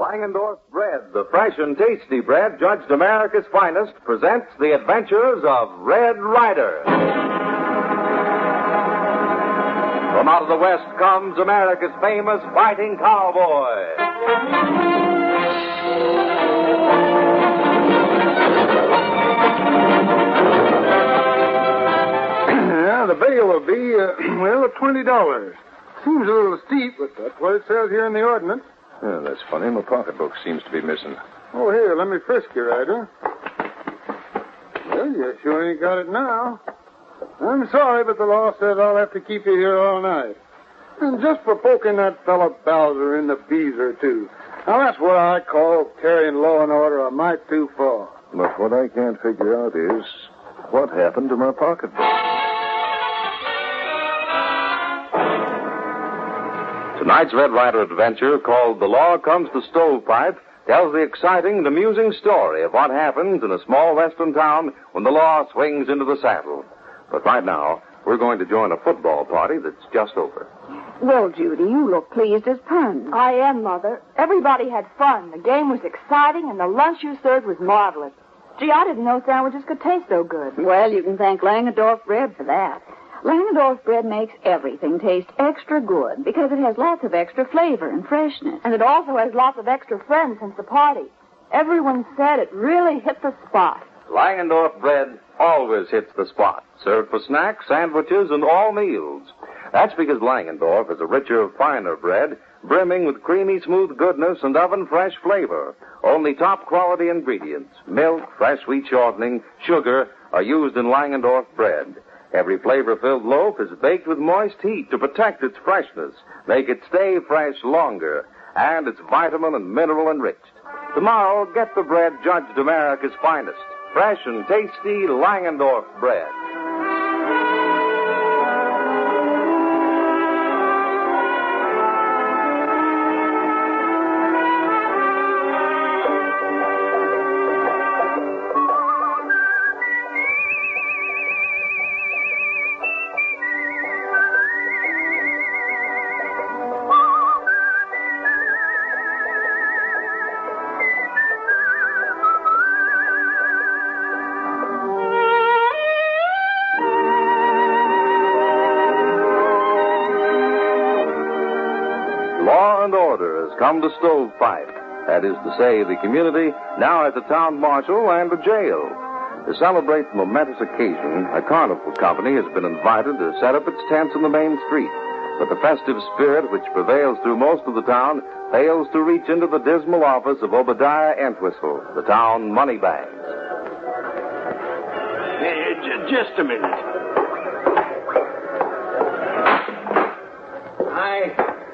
Langendorf Bread, the fresh and tasty bread judged America's finest, presents the Adventures of Red Ryder. From out of the West comes America's famous fighting cowboy. The bail will be, $20. Seems a little steep, but that's what it says here in the ordinance. Yeah, that's funny. My pocketbook seems to be missing. Oh, here, let me frisk you, Ryder. Well, you sure ain't got it now. I'm sorry, but the law says I'll have to keep you here all night. And just for poking that fellow Bowser in the beezer, too. Now, that's what I call carrying law and order a mite too far. But what I can't figure out is what happened to my pocketbook. Tonight's Red Ryder adventure, called The Law Comes to Stovepipe, tells the exciting and amusing story of what happens in a small western town when the law swings into the saddle. But right now, we're going to join a football party that's just over. Well, Judy, you look pleased as puns. I am, Mother. Everybody had fun. The game was exciting, and the lunch you served was marvelous. Gee, I didn't know sandwiches could taste so good. Well, you can thank Langendorf Bread for that. Langendorf Bread makes everything taste extra good because it has lots of extra flavor and freshness. And it also has lots of extra friends since the party. Everyone said it really hit the spot. Langendorf Bread always hits the spot. Served for snacks, sandwiches, and all meals. That's because Langendorf is a richer, finer bread, brimming with creamy, smooth goodness and oven-fresh flavor. Only top-quality ingredients, milk, fresh wheat shortening, sugar, are used in Langendorf Bread. Every flavor-filled loaf is baked with moist heat to protect its freshness, make it stay fresh longer, and it's vitamin and mineral enriched. Tomorrow, get the bread judged America's finest, fresh and tasty Langendorf Bread. Law and order has come to Stovepipe. That is to say, the community now has a town marshal and a jail. To celebrate the momentous occasion, a carnival company has been invited to set up its tents in the main street. But the festive spirit which prevails through most of the town fails to reach into the dismal office of Obadiah Entwistle, the town moneybags. Just a minute.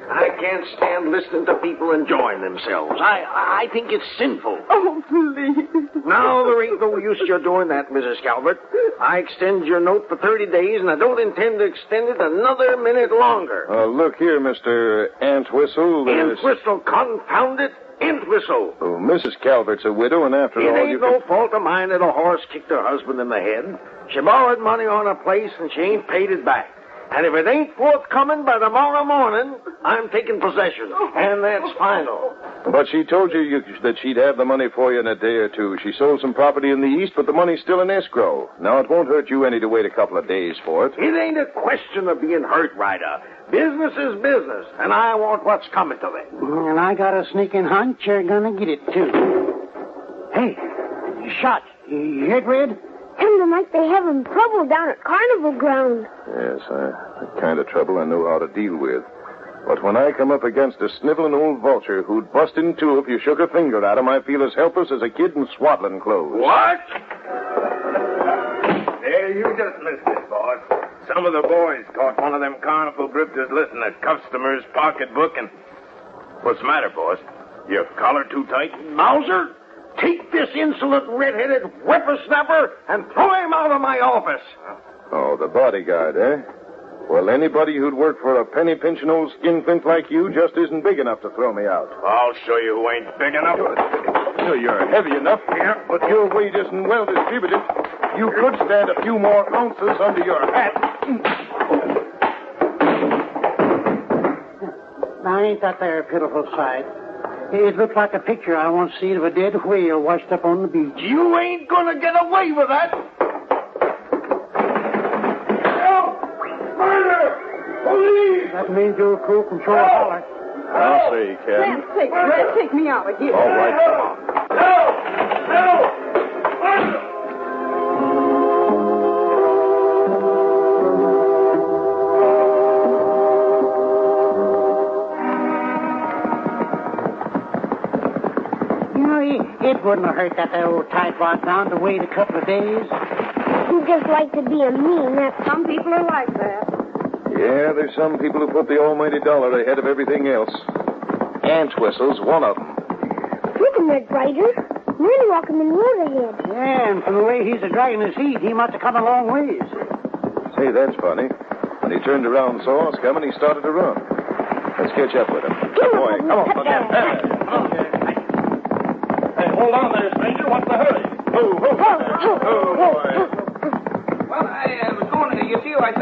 I can't stand listening to people enjoying themselves. I think it's sinful. Oh, please. Now, there ain't no use you're doing that, Mrs. Calvert. I extend your note for 30 days, and I don't intend to extend it another minute longer. Look here, Mr. Entwistle. Entwistle, confound it. Entwistle. Oh, Mrs. Calvert's a widow, and after all... It ain't no fault of mine that a horse kicked her husband in the head. She borrowed money on a place, and she ain't paid it back. And if it ain't forthcoming by tomorrow morning, I'm taking possession. And that's final. But she told you that she'd have the money for you in a day or two. She sold some property in the East, but the money's still in escrow. Now, it won't hurt you any to wait a couple of days for it. It ain't a question of being hurt, Ryder. Business is business, and I want what's coming to me. And I got a sneaking hunch you're gonna get it, too. Hey, shot. You heard, Red? Sounded like they having trouble down at Carnival Ground. Yes, the kind of trouble I know how to deal with. But when I come up against a sniveling old vulture who'd bust in two if you shook a finger at him, I feel as helpless as a kid in swaddling clothes. What? Hey, you just listen, boss. Some of the boys caught one of them carnival grifters listening to customers' pocketbook and... What's the matter, boss? Your collar too tight? Mauser, take this insolent red-headed whippersnapper and throw him out of my office. Oh, the bodyguard, eh? Well, anybody who'd work for a penny-pinching old skinflint like you just isn't big enough to throw me out. I'll show you who ain't big enough. You're heavy enough. Yeah. But your weight isn't well distributed. You could stand a few more ounces under your hat. Now, ain't that there a pitiful sight? It looks like a picture I once seen of a dead whale washed up on the beach. You ain't gonna get away with that. Help! Murder! Police! That means you're cool from shore holler. I'll see, Ken. Red, take me out of here. All right. Help! Help! Murder! It wouldn't have hurt that old tightwad down to wait a couple of days. You just like to be a mean. Some people are like that. Yeah, there's some people who put the almighty dollar ahead of everything else. Ant Whistle's one of them. Look at Red Ryder. Really walking in the road ahead. Yeah, and from the way he's dragging his feet, he must have come a long ways. Say, that's funny. When he turned around and saw us coming, he started to run. Let's catch up with him. Boy, come on, Bucky. Hey, hold on there, stranger. What's the hurry? Oh, boy. Well, I was going to, you see, I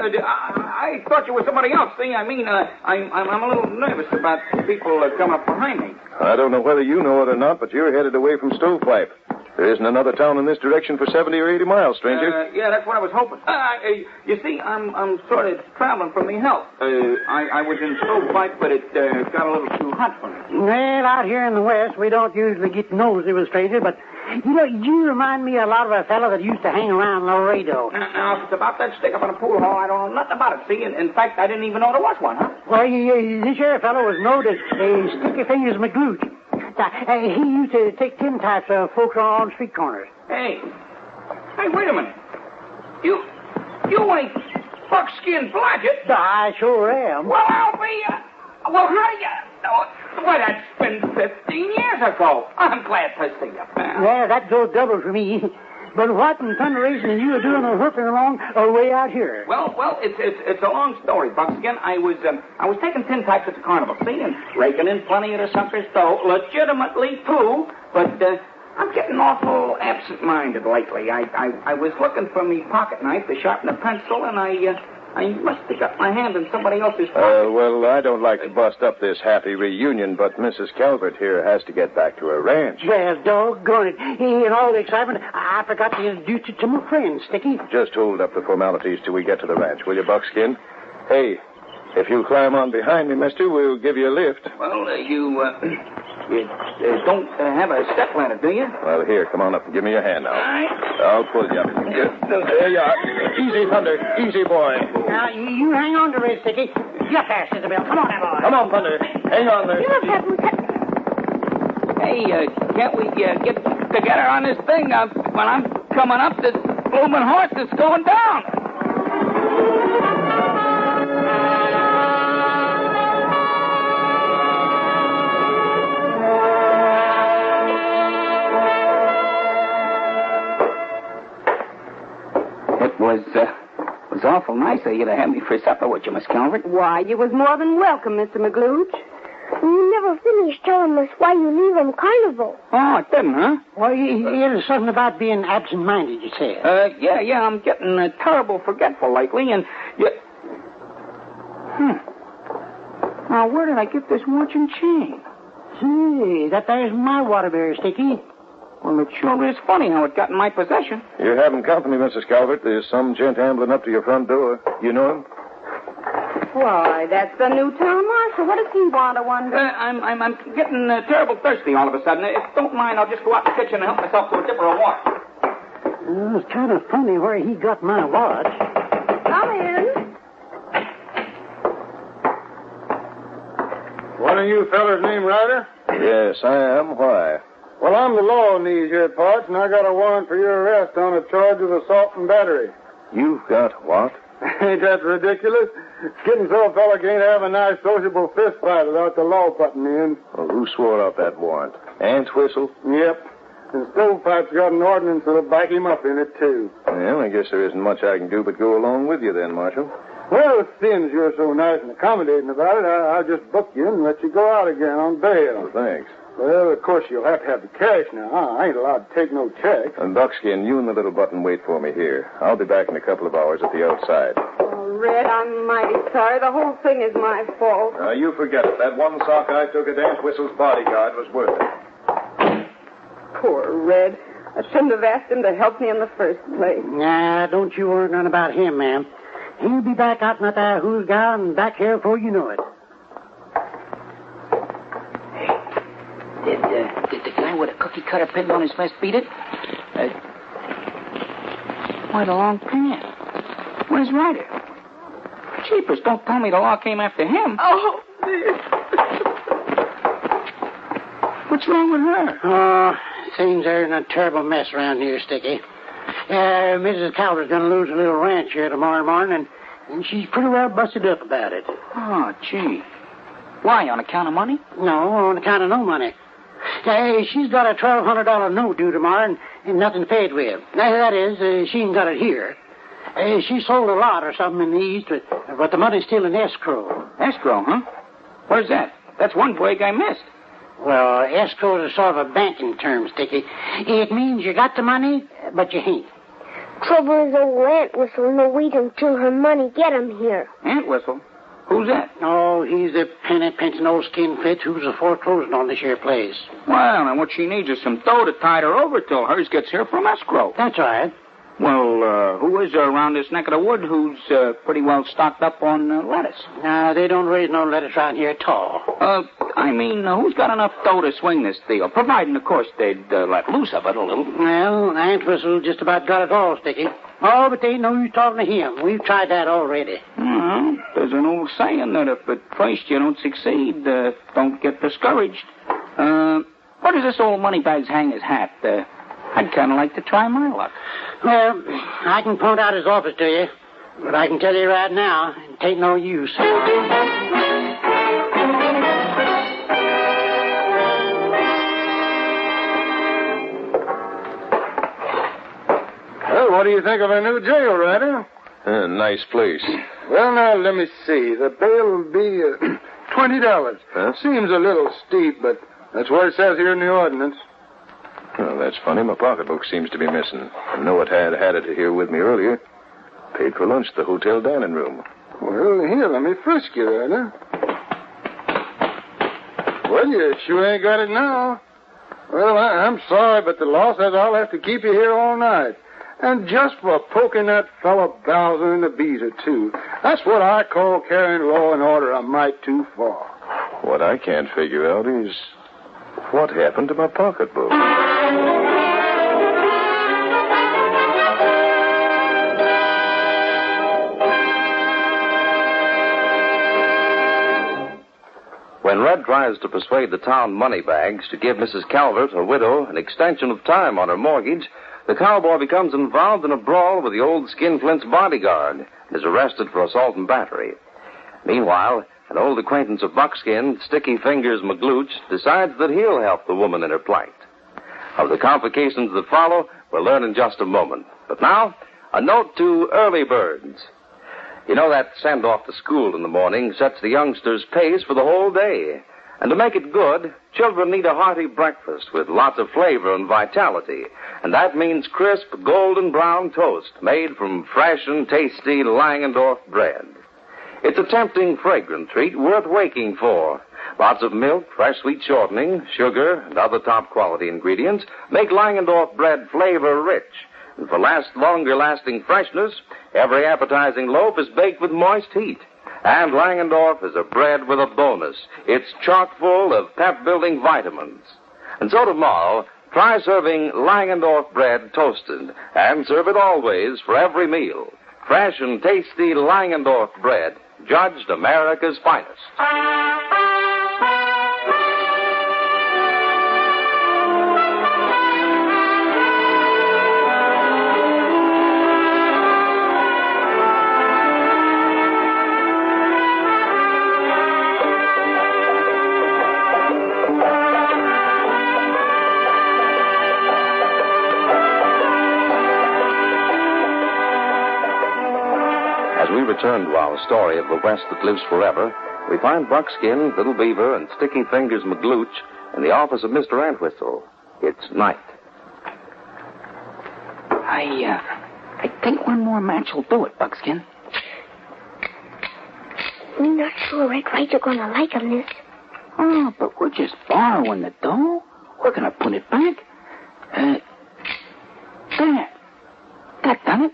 thought you were somebody else. See, I'm a little nervous about people coming up behind me. I don't know whether you know it or not, but you're headed away from Stovepipe. There isn't another town in this direction for 70 or 80 miles, stranger. Yeah, that's what I was hoping. You see, I'm sort of traveling for me health. I was in Stovepipe, but it got a little too hot for me. Well, out here in the West, we don't usually get nosy with strangers, but, you remind me a lot of a fellow that used to hang around Laredo. Now, if it's about that stick up in a pool hall, I don't know nothing about it. See, in fact, I didn't even know there was one, huh? Well, this here fellow was known as Sticky Fingers McGlooch. He used to take 10 types of folks on street corners. Hey, wait a minute. You ain't Buckskin Blodgett. I sure am. Well, I'll be, how do you... Well, that's been 15 years ago. I'm glad to see you, pal. Yeah, that goes double for me. But what in thunderation are you doing a hooping along way out here? Well, it's a long story, Buckskin. I was taking 10 types at the carnival, see, and raking in plenty of the suckers, though legitimately too. But I'm getting awful absent-minded lately. I was looking for me pocket knife to sharpen a pencil, and I must have got my hand in somebody else's pocket. Well, I don't like to bust up this happy reunion, but Mrs. Calvert here has to get back to her ranch. Well, doggone it. In all the excitement, I forgot to introduce you to my friend, Sticky. Just hold up the formalities till we get to the ranch, will you, Buckskin? Hey, if you'll climb on behind me, mister, we'll give you a lift. Well, you don't have a step ladder, do you? Well, here, come on up and give me your hand now. All right. I'll pull you up. There you are. Easy, Thunder. Easy, boy. Now, you hang on to Red Sticky. You're fast, Isabel. Come on, now, boy. Come on, Thunder. Hang on there. Hey, can't we get together on this thing? When I'm coming up, this blooming horse is going down. It was awful nice of you to have me for supper with you, Miss Calvert. Why, you was more than welcome, Mr. McGlooch. You never finished telling us why you leave on carnival. Oh, it didn't, huh? Well, it was something about being absent-minded, you said. Yeah, I'm getting terrible forgetful lately, and Now, where did I get this watch and chain? Say, that there's my Waterbury, Sticky. Well, it sure is funny how it got in my possession. You're having company, Mrs. Calvert. There's some gent ambling up to your front door. You know him? Why, that's the new town marshal. What does he want, I wonder? I'm getting terrible thirsty all of a sudden. If you don't mind, I'll just go out in the kitchen and help myself to a dipper of water. It's kind of funny where he got my watch. Come in. One of you fellers named Ryder? Yes, I am. Why? Well, I'm the law in these here parts, and I got a warrant for your arrest on a charge of assault and battery. You've got what? Ain't that ridiculous? Getting so a fella can't have a nice sociable fist fight without the law putting me in. Well, who swore out that warrant? Ant Whistle? Yep. And Stovepipe's got an ordinance that'll back him up in it, too. Well, I guess there isn't much I can do but go along with you then, Marshal. Well, since you're so nice and accommodating about it, I'll just book you and let you go out again on bail. Well, thanks. Well, of course, you'll have to have the cash now. I ain't allowed to take no check. And Buckskin, you and the little button wait for me here. I'll be back in a couple of hours at the outside. Oh, Red, I'm mighty sorry. The whole thing is my fault. You forget it. That one sock I took at Aunt Whistle's bodyguard was worth it. Poor Red. I shouldn't have asked him to help me in the first place. Nah, don't you worry none about him, ma'am. He'll be back out in that who's gal and back here before you know it. Did the guy with a cookie cutter pinned on his vest beat it? Why, the long pants. Where's Ryder? Jeepers, don't tell me the law came after him. Oh, dear. What's wrong with her? Oh, things are in a terrible mess around here, Sticky. Mrs. Calvert's going to lose a little ranch here tomorrow morning, and she's pretty well busted up about it. Oh, gee. Why, on account of money? No, on account of no money. She's got a $1,200 note due tomorrow and nothing paid with. That is, she ain't got it here. She sold a lot or something in the East, but the money's still in escrow. Escrow, huh? Where's that? That's one break I missed. Well, escrow is sort of a banking term, Sticky. It means you got the money, but you ain't. Trouble is old Aunt Whistle no wait until her money get him here. Aunt Whistle? Who's that? Oh, he's the penny-pinching old skinflint who's foreclosing on this here place. Well, and what she needs is some dough to tide her over till hers gets here from escrow. That's right. Well, who is there around this neck of the wood who's pretty well stocked up on lettuce? They don't raise no lettuce around here at all. Who's got enough dough to swing this deal? Providing, of course, they'd let loose of it a little. Well, Aunt Whistle just about got it all, Sticky. Oh, but they ain't no use talking to him. We've tried that already. Well, there's an old saying that if at first you don't succeed, don't get discouraged. Where does this old moneybag's hang his hat? I'd kind of like to try my luck. Well, I can point out his office to you, but I can tell you right now, it ain't no use. Well, what do you think of our new jail, Ryder? Nice place. Well, now, let me see. The bail will be $20. Huh? Seems a little steep, but that's what it says here in the ordinance. Well, that's funny. My pocketbook seems to be missing. I know it had it here with me earlier. Paid for lunch at the hotel dining room. Well, here, let me frisk you, Ryder. Well, you sure ain't got it now. Well, I'm sorry, but the law says I'll have to keep you here all night. And just for poking that fellow Bowser in the beezer, too. That's what I call carrying law and order a mite too far. What I can't figure out is what happened to my pocketbook. When Red tries to persuade the town moneybags to give Mrs. Calvert, a widow, an extension of time on her mortgage, the cowboy becomes involved in a brawl with the old skinflint's bodyguard and is arrested for assault and battery. Meanwhile, an old acquaintance of Buckskin, Sticky Fingers McGlooch, decides that he'll help the woman in her plight. Of the complications that follow, we'll learn in just a moment. But now, a note to early birds. You know that send-off to school in the morning sets the youngsters' pace for the whole day. And to make it good, children need a hearty breakfast with lots of flavor and vitality. And that means crisp, golden brown toast made from fresh and tasty Langendorf bread. It's a tempting, fragrant treat worth waking for. Lots of milk, fresh sweet shortening, sugar, and other top-quality ingredients make Langendorf bread flavor-rich. And for longer-lasting freshness, every appetizing loaf is baked with moist heat. And Langendorf is a bread with a bonus. It's chock full of pep-building vitamins. And so tomorrow, try serving Langendorf bread toasted, and serve it always for every meal. Fresh and tasty Langendorf bread, judged America's finest. As we return to our story of the West that lives forever, we find Buckskin, Little Beaver, and Sticky Fingers McGlooch in the office of Mr. Entwistle. It's night. I think one more match will do it, Buckskin. I'm not sure Red Ryder's gonna like him this. Oh, but we're just borrowing the dough. We're gonna put it back. There. That done it.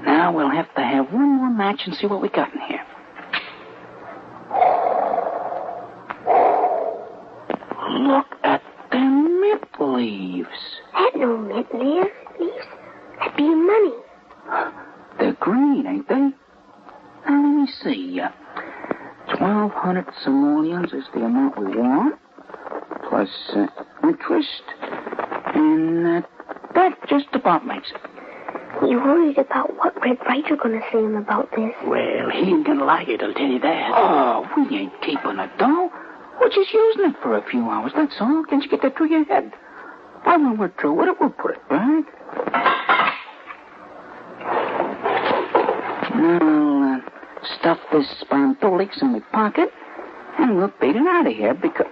Now we'll have to have one more match and see what we got in here. Look at them mint leaves. That no mint leaves. That be money. They're green, ain't they? Now, let me see. 1,200 simoleons is the amount we want, plus interest, and that just about makes it. You worried about what Red Ryder's gonna say him about this? Well, he ain't gonna like it, I'll tell you that. Oh, we ain't keeping it, though. We're just using it for a few hours, that's all. Can't you get that through your head? Why, when we're through with it, we'll put it back. Now I'll stuff this spondolix in my pocket, and we'll beat it out of here because...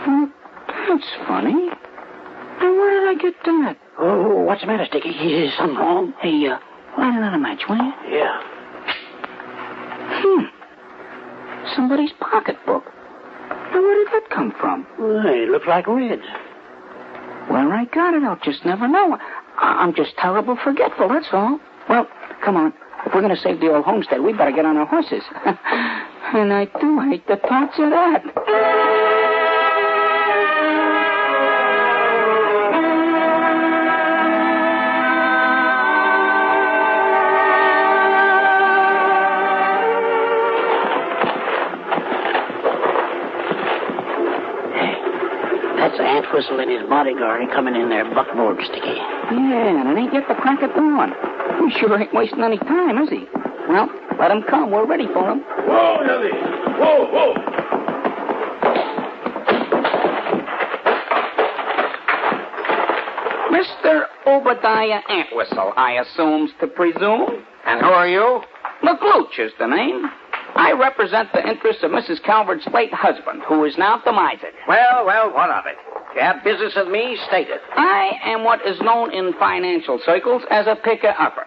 Well, that's funny. Now, where did I get that? Oh, what's the matter, Sticky? Is something wrong? Hey, light another match, will you? Yeah. Somebody's pocketbook. Now, where did that come from? Well, it looks like Red's. Where I got it, I'll just never know. I'm just terrible forgetful, that's all. Well, come on. If we're going to save the old homestead, we better get on our horses. And I do hate the thoughts of that. Whistle and his bodyguard ain't coming in there buckboard, Sticky. Yeah, and it ain't yet the crack of dawn. He sure ain't wasting any time, is he? Well, let him come. We're ready for him. Whoa, Hadley! Whoa, whoa! Mr. Obadiah Entwistle, I assume's to presume. And who are you? McLooch is the name. I represent the interests of Mrs. Calvert's late husband, who is now demised. Well, what of it? If you have business with me, state it. I am what is known in financial circles as a picker-upper.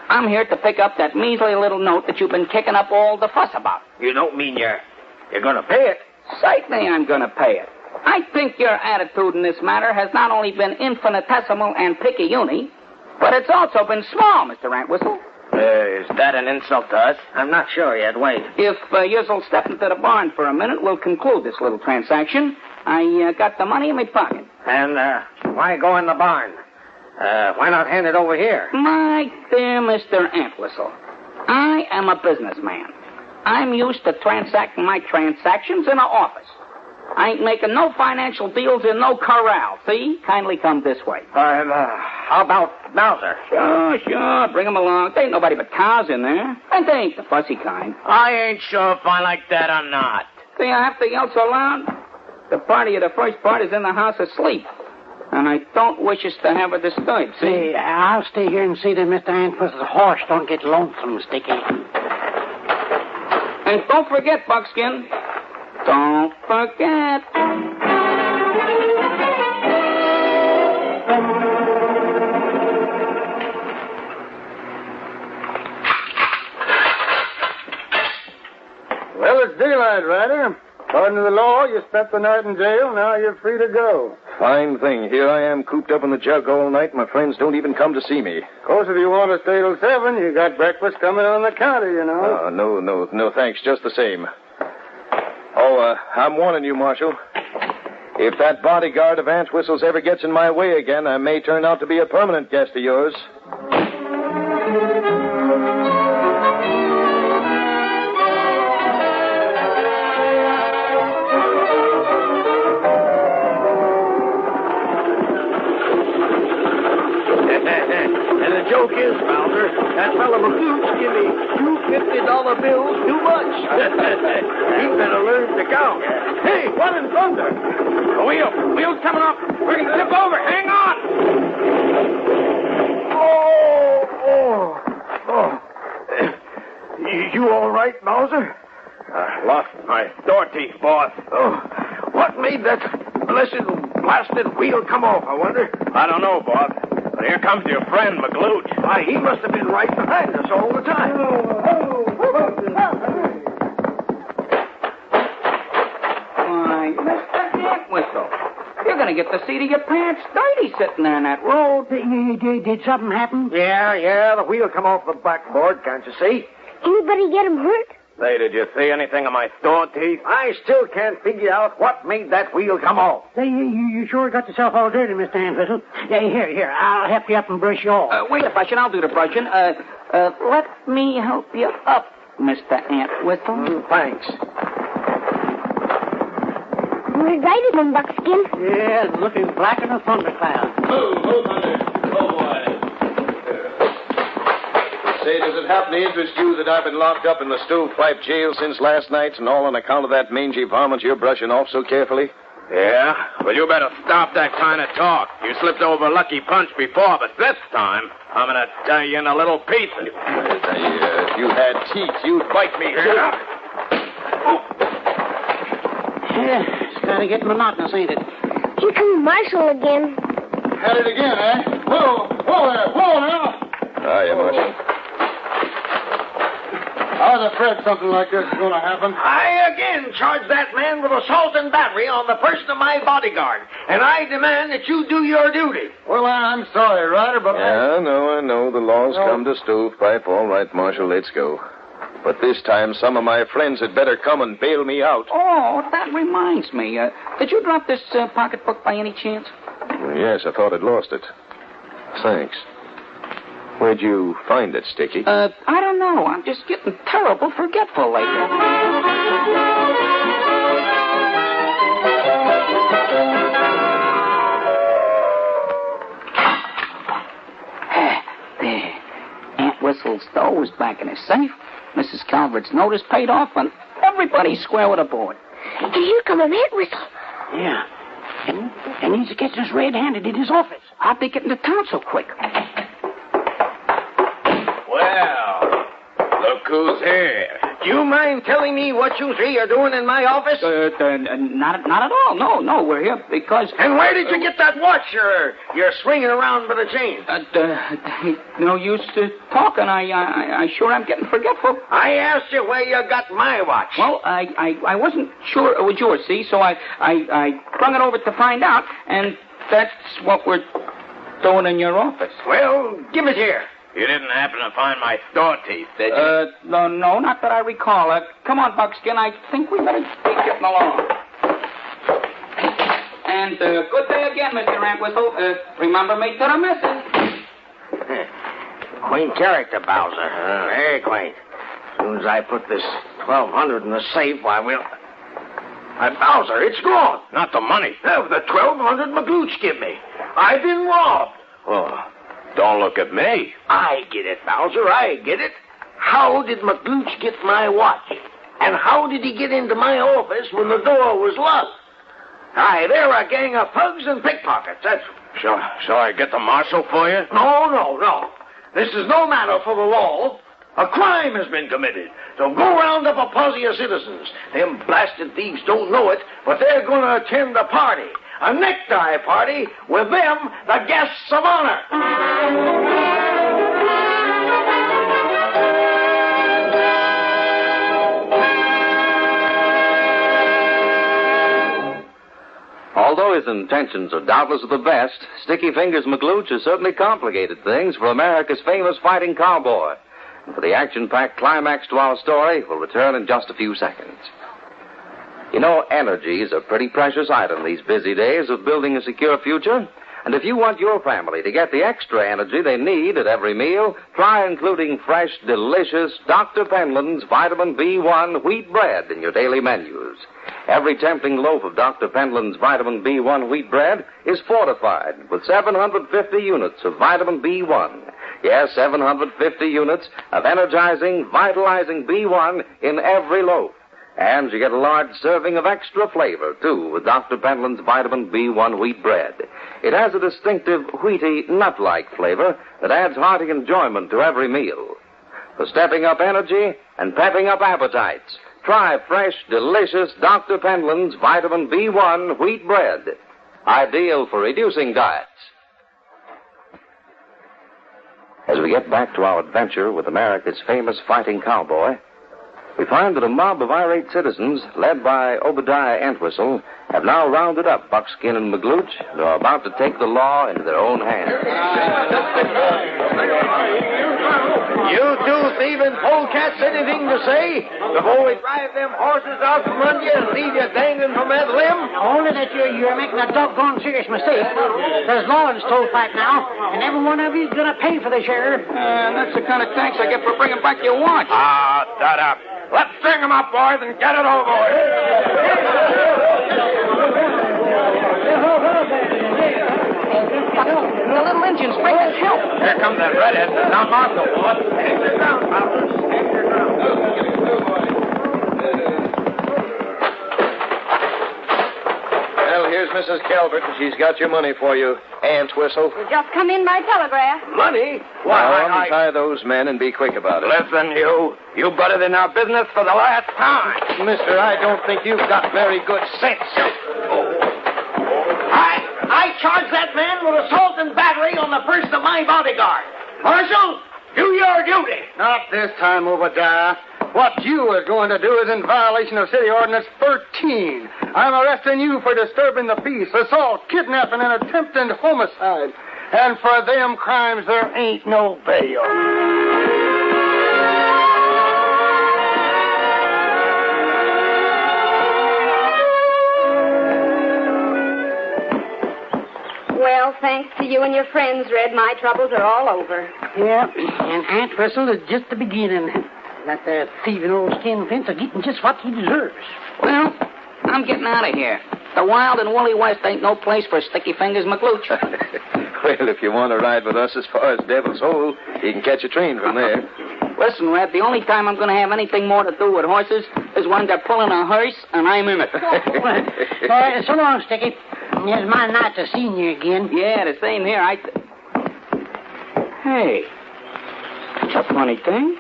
I'm here to pick up that measly little note that you've been kicking up all the fuss about. You don't mean you're going to pay it? Certainly I'm going to pay it. I think your attitude in this matter has not only been infinitesimal and picayune, but it's also been small, Mr. Entwistle. Is that an insult to us? I'm not sure yet. Wait. If you'll step into the barn for a minute, we'll conclude this little transaction. I got the money in my pocket. And why go in the barn? Why not hand it over here? My dear Mr. Entwistle, I am a businessman. I'm used to transacting my transactions in an office. I ain't making no financial deals in no corral, see? Kindly come this way. How about Mauser? Sure. Bring him along. There ain't nobody but cows in there. And they ain't the fussy kind. I ain't sure if I like that or not. See, I have to yell so loud? The party of the first part is in the house asleep. And I don't wish us to have her disturbed, see? Hey, I'll stay here and see that Mr. Entwistle's horse don't get lonesome, Sticky. And don't forget, Buckskin. Don't forget. Well, it's daylight, Ryder. According to the law, you spent the night in jail. Now you're free to go. Fine thing. Here I am cooped up in the jug all night. My friends don't even come to see me. Of course, if you want to stay till 7, you got breakfast coming on the counter, you know. No, thanks. Just the same. Oh, I'm warning you, Marshal. If that bodyguard of Entwistle's ever gets in my way again, I may turn out to be a permanent guest of yours. And the joke is, Mauser, that fellow McLooch gave me two $50 bills too much. He better learn to count. Hey, what in thunder? The wheel's coming up. We're going to tip over. Hang on. Oh. You all right, Mauser? lost my store teeth, boss. Oh, what made that blessed blasted wheel come off, I wonder? I don't know, boss. But here comes your friend, McLooch. Why, he must have been right behind us all the time. Why, Mr. Antwhistle, you're going to get the seat of your pants dirty sitting there in that road. Did something happen? Yeah, the wheel come off the backboard, can't you see? Anybody get him hurt? Say, did you see anything of my store teeth? I still can't figure out what made that wheel come off. Say, you sure got yourself all dirty, Mr. Antwhistle. Yeah, here, I'll help you up and brush you off. Wait a brushing, I'll do the brushing. Let me help you up, Mr. Antwhistle. Thanks. Red Ryder from Buckskin. Yeah, it's looking black as a thundercloud. Move, Thunder. Oh, boy. Say, does it happen to interest you that I've been locked up in the stovepipe jail since last night, and all on account of that mangy varmint you're brushing off so carefully? Yeah? Well, you better stop that kind of talk. You slipped over Lucky Punch before, but this time, I'm going to tear you into little pieces. If you had teeth, you'd bite me. Yeah, it's kind of getting monotonous, ain't it? Here comes Marshall again. Had it again, eh? Whoa there, whoa now. Hiya, Marshal. I was afraid something like this was going to happen. I again charge that man with assault and battery on the person of my bodyguard, and I demand that you do your duty. Well, I'm sorry, Ryder, but I know. The law's come to stovepipe. All right, Marshal, let's go. But this time, some of my friends had better come and bail me out. Oh, that reminds me. Did you drop this pocketbook by any chance? Yes, I thought I'd lost it. Thanks. Where'd you find it, Sticky? I don't know. I'm just getting terrible forgetful lately. There. Antwhistle's dough was back in his safe. Mrs. Calvert's notice paid off, and everybody's square with a board. And here comes Antwhistle. Yeah. And he's getting us red-handed in his office. How'd they get into town so quick? Well, look who's here. Do you mind telling me what you three are doing in my office? Not at all. No, we're here because... And where did you get that watch you're swinging around by the chain? No use talking. I sure am getting forgetful. I asked you where you got my watch. Well, I wasn't sure it was yours, see, so I brung it over to find out, and that's what we're doing in your office. Well, give it here. You didn't happen to find my store teeth, did you? No, not that I recall. Come on, Buckskin. I think we better be getting along. And good day again, Mr. Antwhistle. Remember me to the missus. Quaint character, Bowser. Very quaint. As soon as I put this $1,200 in the safe, why, we'll... Bowser, it's gone. Not the money. No, the $1,200 McLooch give me. I've been robbed. Oh, don't look at me. I get it, Bowser, I get it. How did McLooch get my watch? And how did he get into my office when the door was locked? Aye, they're a gang of thugs and pickpockets, that's... Shall I get the marshal for you? No. This is no matter for the law. A crime has been committed. So go round up a posse of citizens. Them blasted thieves don't know it, but they're going to attend a party. A necktie party with them, the guests of honor. Although his intentions are doubtless the best, Sticky Fingers McLooch has certainly complicated things for America's famous fighting cowboy. And for the action-packed climax to our story, we'll return in just a few seconds. You know, energy is a pretty precious item these busy days of building a secure future. And if you want your family to get the extra energy they need at every meal, try including fresh, delicious Dr. Penland's Vitamin B1 wheat bread in your daily menus. Every tempting loaf of Dr. Penland's Vitamin B1 wheat bread is fortified with 750 units of Vitamin B1. Yes, 750 units of energizing, vitalizing B1 in every loaf. And you get a large serving of extra flavor, too, with Dr. Penland's Vitamin B1 wheat bread. It has a distinctive wheaty, nut-like flavor that adds hearty enjoyment to every meal. For stepping up energy and pepping up appetites, try fresh, delicious Dr. Penland's Vitamin B1 wheat bread. Ideal for reducing diets. As we get back to our adventure with America's famous fighting cowboy, we find that a mob of irate citizens, led by Obadiah Entwistle, have now rounded up Buckskin and McGlooch and are about to take the law into their own hands. You two thieving polecats, anything to say? Before we drive them horses out from under you and leave you dangling from that limb? Only that you're making a doggone serious mistake. There's law in Stovepipe now, and every one of you's going to pay for the share. That's the kind of thanks I get for bringing back your watch. Ah, shut up. Let's string them up, boys, and get it over with. The little engine's bringing help. Here comes that redhead. Now, Marco, boys. Take your ground, fellas. Take your ground. Well, here's Mrs. Calvert, and she's got your money for you, Entwistle. Just come in by telegraph. Money? Now, untie those men and be quick about it. Listen, you. You butted in our business for the last time. Mister, I don't think you've got very good sense. I charge that man with assault and battery on the person of my bodyguard. Marshal, do your duty. Not this time, Obadiah. What you are going to do is in violation of City Ordinance 13. I'm arresting you for disturbing the peace, assault, kidnapping, and attempted homicide. And for them crimes, there ain't no bail. Well, thanks to you and your friends, Red, my troubles are all over. Yeah, and Entwistle is just the beginning. That there thieving old skin fence are getting just what he deserves. Well, I'm getting out of here. The wild and woolly west ain't no place for Sticky Fingers McGlooch. Well, if you want to ride with us as far as Devil's Hole, you can catch a train from there. Listen, Red, the only time I'm going to have anything more to do with horses is when they're pulling a hearse and I'm in it. So long, Sticky. It's my night to see you again. Yeah, the same here. Hey, that's a funny thing.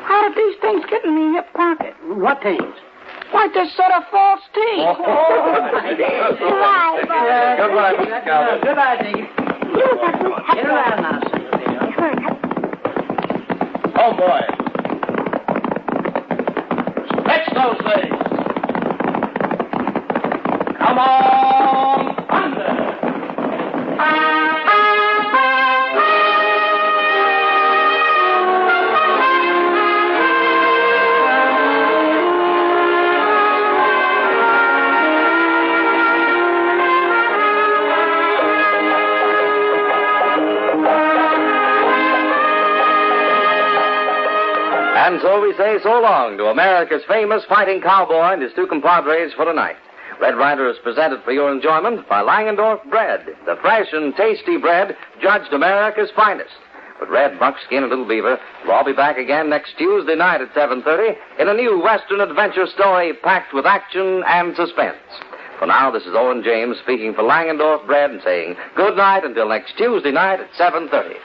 How did these things get in my hip pocket? What things? Like this set of false teeth. Goodbye, Bob. Goodbye, Mrs. Calvert. Goodbye, Sticky. Get around now, Oh, boy. Stretch those legs. Come on, thunder. And so we say so long to America's famous fighting cowboy and his two compadres for tonight. Red Ryder is presented for your enjoyment by Langendorf Bread, the fresh and tasty bread judged America's finest. But Red, Buckskin, and Little Beaver will all be back again next Tuesday night at 7:30 in a new Western adventure story packed with action and suspense. For now, this is Owen James speaking for Langendorf Bread and saying good night until next Tuesday night at 7:30.